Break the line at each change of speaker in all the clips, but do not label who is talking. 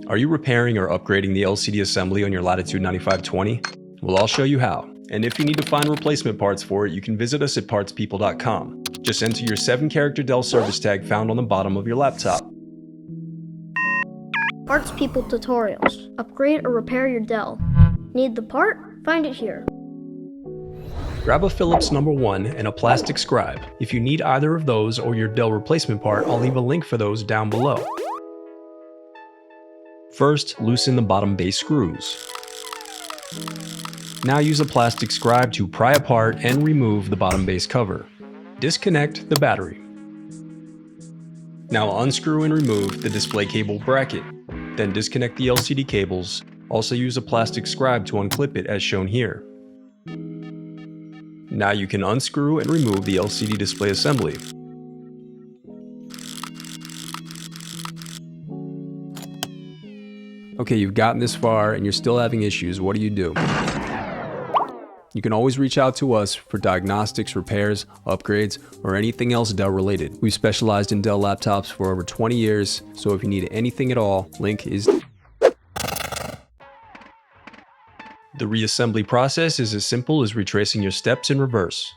Are you repairing or upgrading the LCD assembly on your Latitude 9520? Well, I'll show you how. And if you need to find replacement parts for it, you can visit us at partspeople.com. Just enter your 7-character Dell service tag found on the bottom of your laptop.
Parts People tutorials. Upgrade or repair your Dell. Need the part? Find it here.
Grab a Phillips #1 and a plastic scribe. If you need either of those or your Dell replacement part, I'll leave a link for those down below. First, loosen the bottom base screws. Now use a plastic scribe to pry apart and remove the bottom base cover. Disconnect the battery. Now unscrew and remove the display cable bracket. Then disconnect the LCD cables. Also use a plastic scribe to unclip it as shown here. Now you can unscrew and remove the LCD display assembly. Okay, you've gotten this far and you're still having issues. What do? You can always reach out to us for diagnostics, repairs, upgrades, or anything else Dell related. We've specialized in Dell laptops for over 20 years, so if you need anything at all, link is. The reassembly process is as simple as retracing your steps in reverse.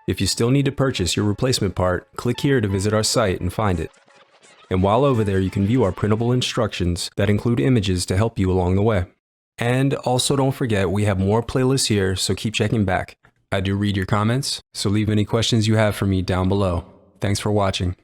If you still need to purchase your replacement part, click here to visit our site and find it. And while over there, you can view our printable instructions that include images to help you along the way. And also don't forget, we have more playlists here, so keep checking back. I do read your comments, so leave any questions you have for me down below. Thanks for watching.